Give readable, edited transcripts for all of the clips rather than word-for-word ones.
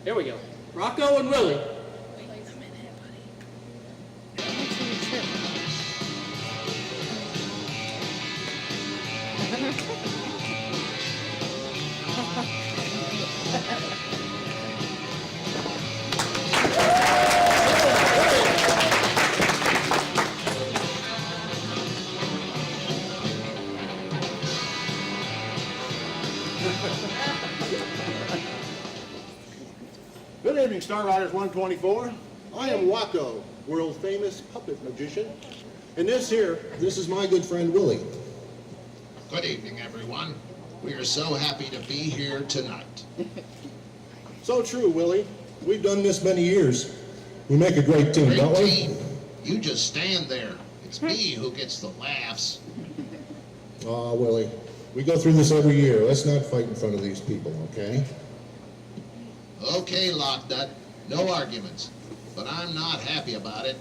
Here we go. Rocko and Willie. Good evening, Starridrers 124. I am Rocko, world famous puppet magician. And this is my good friend Willie. Good evening, everyone. We are so happy to be here tonight. So true, Willie. We've done this many years. We make a great team, Great don't we? team. You just stand there. It's me who gets the laughs. Aw, Willie. We go through this every year. Let's not fight in front of these people, okay? Okay, Locknut. No arguments. But I'm not happy about it.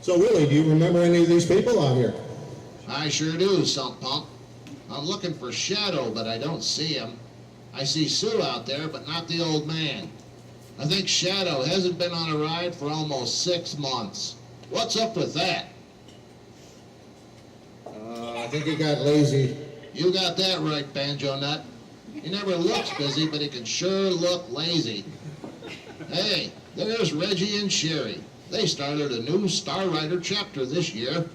So, Willie, do you remember any of these people out here? I sure do, Sump Pump. I'm looking for Shadow, but I don't see him. I see Sue out there, but not the old man. I think Shadow hasn't been on a ride for almost 6 months. What's up with that? I think he got lazy. You got that right, Banjo Nut. He never looks busy, but he can sure look lazy. Hey, there's Reggie and Sherry. They started a new Starrider chapter this year.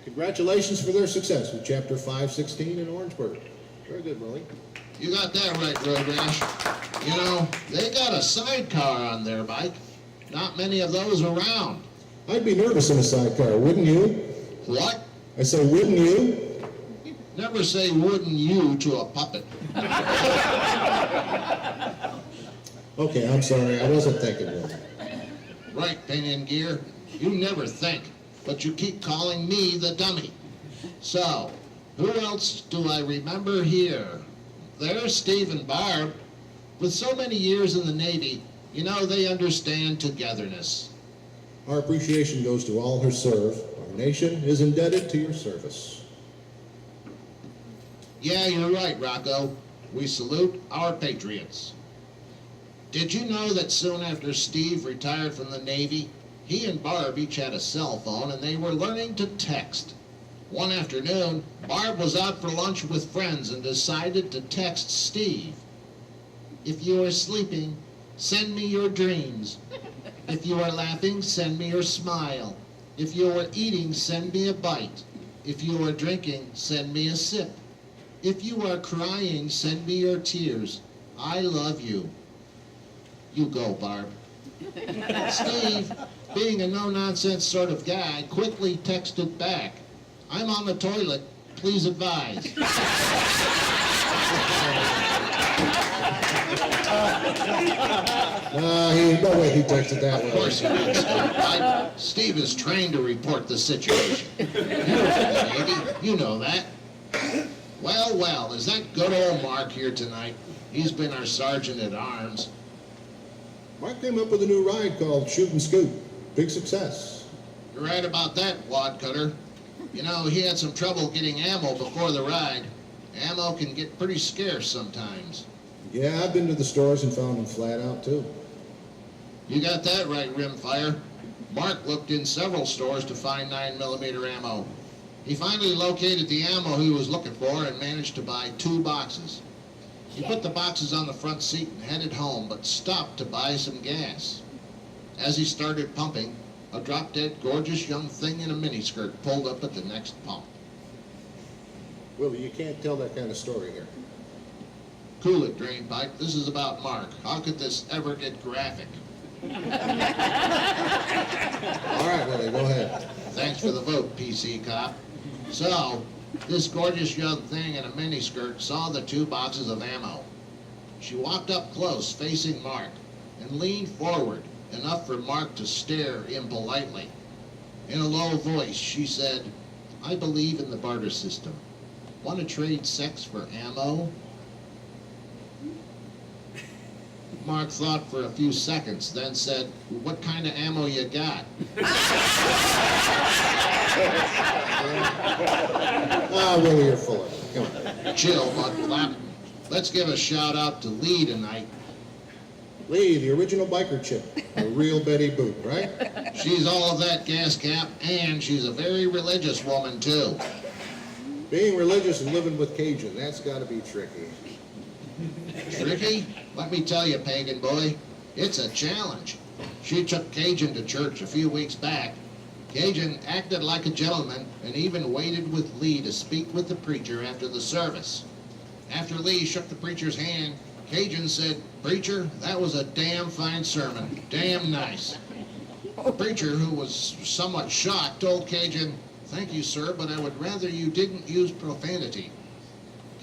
Congratulations for their success with Chapter 516 in Orangeburg. Very good, Willie. You got that right, Road Rash. You know, they got a sidecar on their bike. Not many of those around. I'd be nervous in a sidecar, wouldn't you? What? I said, wouldn't you? Never say wouldn't you to a puppet. Okay, I'm sorry. I wasn't thinking, Willie. Right, Pinion Gear. You never think, but you keep calling me the dummy. So, who else do I remember here? There's Steve and Barb. With so many years in the Navy, you know they understand togetherness. Our appreciation goes to all who serve. Our nation is indebted to your service. Yeah, you're right, Rocco. We salute our patriots. Did you know that soon after Steve retired from the Navy, he and Barb each had a cell phone and they were learning to text? One afternoon, Barb was out for lunch with friends and decided to text Steve. If you are sleeping, send me your dreams. If you are laughing, send me your smile. If you are eating, send me a bite. If you are drinking, send me a sip. If you are crying, send me your tears. I love you. You go, Barb. Steve, being a no-nonsense sort of guy, quickly texted back, I'm on the toilet. Please advise. No way he texted that Of way. course he did, Steve. Steve is trained to report the situation. You know that. Well, is that good old Mark here tonight? He's been our sergeant at arms. Mark came up with a new ride called Shoot and Scoot. Big success. You're right about that, Wadcutter. You know, he had some trouble getting ammo before the ride. Ammo can get pretty scarce sometimes. Yeah, I've been to the stores and found them flat out, too. You got that right, Rimfire. Mark looked in several stores to find 9mm ammo. He finally located the ammo he was looking for and managed to buy 2 boxes. He put the boxes on the front seat and headed home, but stopped to buy some gas. As he started pumping, a drop-dead gorgeous young thing in a miniskirt pulled up at the next pump. Willie, you can't tell that kind of story here. Cool it, Drainpipe. This is about Mark. How could this ever get graphic? All right, Willie, go ahead. Thanks for the vote, PC Cop. So, this gorgeous young thing in a miniskirt saw the 2 boxes of ammo. She walked up close, facing Mark, and leaned forward, enough for Mark to stare impolitely. In a low voice, she said, I believe in the barter system. Want to trade sex for ammo? Mark thought for a few seconds, then said, what kind of ammo you got? Willie, you're full of it. Come on. Chill, Mudflap. Let's give a shout out to Lee tonight. Lee, the original biker chick, a real Betty Boop, right? She's all of that, gas cap, and she's a very religious woman too. Being religious and living with Cajun, that's gotta be tricky. Tricky? Let me tell you, pagan boy, it's a challenge. She took Cajun to church a few weeks back. Cajun acted like a gentleman and even waited with Lee to speak with the preacher after the service. After Lee shook the preacher's hand, Cajun said, "Preacher, that was a damn fine sermon. Damn nice." The preacher, who was somewhat shocked, told Cajun, "Thank you, sir, but I would rather you didn't use profanity."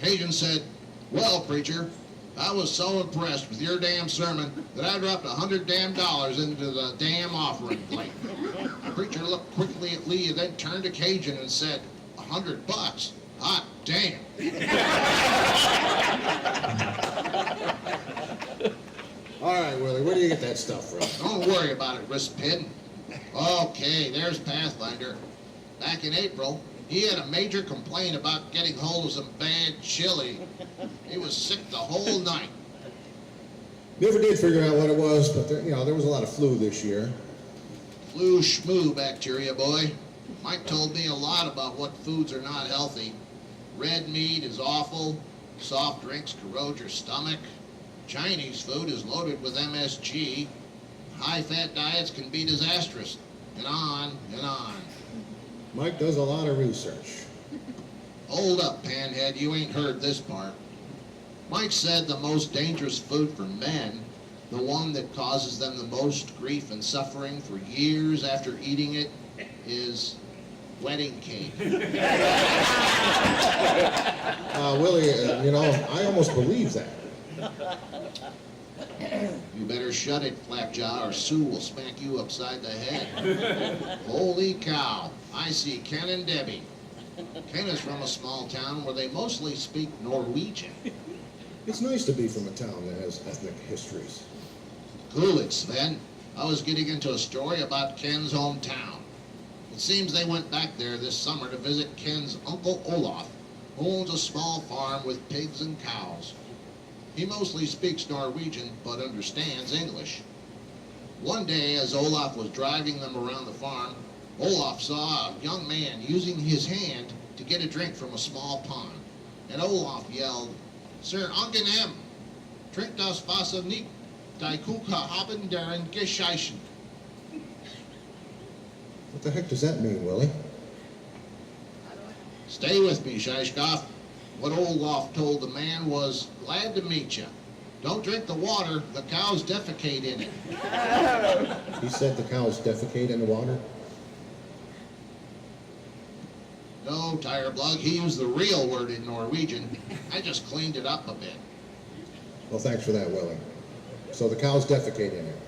Cajun said, "Well, preacher, I was so impressed with your damn sermon that I dropped $100 damn into the damn offering plate." The preacher looked quickly at Lee and then turned to Cajun and said, $100? Hot damn. All right, Willie, where do you get that stuff from? Don't worry about it, wristpin. Okay, there's Pathfinder. Back in April, he had a major complaint about getting hold of some bad chili. He was sick the whole night. Never did figure out what it was, but there was a lot of flu this year. Flu schmoo bacteria, boy. Mike told me a lot about what foods are not healthy. Red meat is awful. Soft drinks corrode your stomach. Chinese food is loaded with MSG. High-fat diets can be disastrous. And on and on. Mike does a lot of research. Hold up, Panhead, you ain't heard this part. Mike said the most dangerous food for men, the one that causes them the most grief and suffering for years after eating it, is wedding cake. Willie, I almost believe that. You better shut it, Flapjaw, or Sue will smack you upside the head. Holy cow, I see Ken and Debbie. Ken is from a small town where they mostly speak Norwegian. It's nice to be from a town that has ethnic histories. Cool it, Sven. I was getting into a story about Ken's hometown. It seems they went back there this summer to visit Ken's Uncle Olaf, who owns a small farm with pigs and cows. He mostly speaks Norwegian, but understands English. One day, as Olaf was driving them around the farm, Olaf saw a young man using his hand to get a drink from a small pond. And Olaf yelled, "Sir Angenem, trink das Wasser nicht, die Kuka haben deren Gescheichen." What the heck does that mean, Willie? Stay with me, Shishkoff. What Olaf told the man was, "Glad to meet you. Don't drink the water, the cows defecate in it." He said the cows defecate in the water? No, Tireblug, he used the real word in Norwegian. I just cleaned it up a bit. Well, thanks for that, Willie. So the cows defecate in it.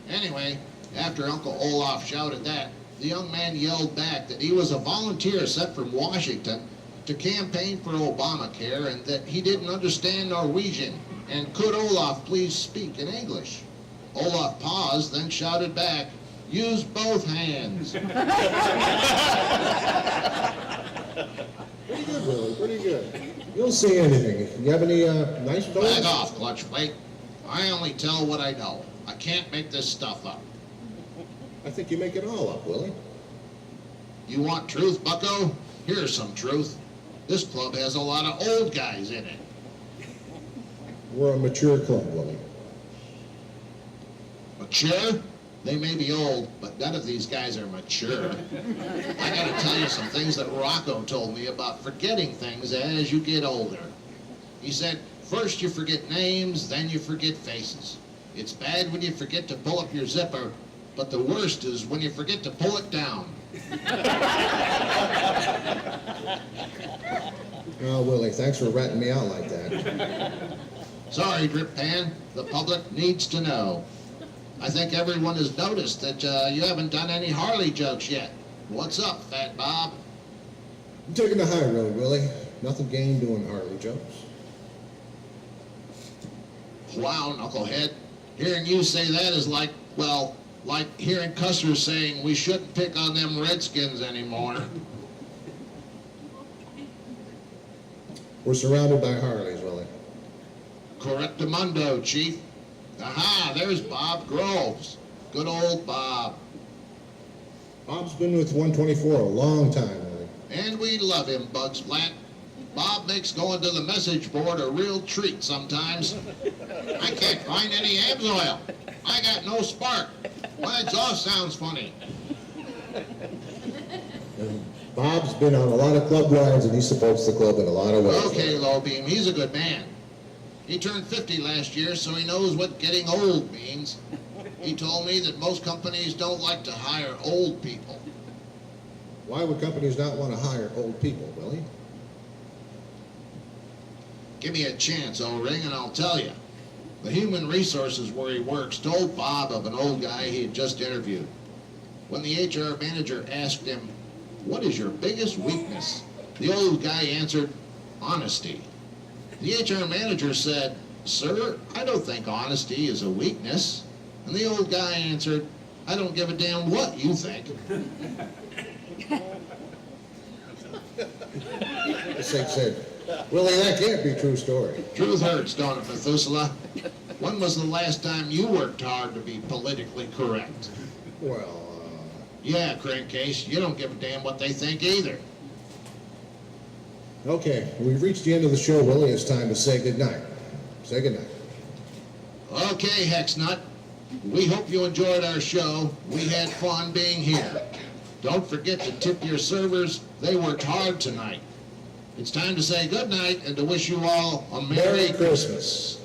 Anyway, after Uncle Olaf shouted that, the young man yelled back that he was a volunteer sent from Washington to campaign for Obamacare and that he didn't understand Norwegian, and could Olaf please speak in English? Olaf paused, then shouted back, "Use both hands." Pretty good, Willie, pretty good. You'll see anything. You have any nice stories? Back off, Clutchplate. I only tell what I know. I can't make this stuff up. I think you make it all up, Willie. You want truth, bucko? Here's some truth. This club has a lot of old guys in it. We're a mature club, Willie. Mature? They may be old, but none of these guys are mature. I gotta tell you some things that Rocko told me about forgetting things as you get older. He said, first you forget names, then you forget faces. It's bad when you forget to pull up your zipper, but the worst is when you forget to pull it down. Oh, Willie, thanks for ratting me out like that. Sorry, Drip Pan, the public needs to know. I think everyone has noticed that you haven't done any Harley jokes yet. What's up, Fat Bob? I'm taking the high road, Willie. Nothing gained doing Harley jokes. Wow, knucklehead. Hearing you say that is like, well, like hearing Custer saying we shouldn't pick on them Redskins anymore. We're surrounded by Harleys, Willie. Correctamundo, Chief. Aha, there's Bob Groves. Good old Bob. Bob's been with 124 a long time, Willie. And we love him, Bugs Flat. Bob makes going to the message board a real treat sometimes. I can't find any Absoil. I got no spark. My exhaust sounds funny. And Bob's been on a lot of club rides, and he supports the club in a lot of ways. Okay, Lowbeam, he's a good man. He turned 50 last year, so he knows what getting old means. He told me that most companies don't like to hire old people. Why would companies not want to hire old people, Willie? Give me a chance, O-Ring, and I'll tell you. The human resources where he works told Bob of an old guy he had just interviewed. When the HR manager asked him, "What is your biggest weakness?" the old guy answered, "Honesty." The HR manager said, "Sir, I don't think honesty is a weakness." And the old guy answered, "I don't give a damn what you think." This thing said, Willie, that can't be a true story. Truth hurts, don't it, Methuselah? When was the last time you worked hard to be politically correct? Well, Yeah, crankcase, you don't give a damn what they think either. okay, we've reached the end of the show, Willie. It's time to say goodnight. Say goodnight. Okay, Hexnut. We hope you enjoyed our show. We had fun being here. Don't forget to tip your servers. They worked hard tonight. It's time to say goodnight and to wish you all a Merry Christmas.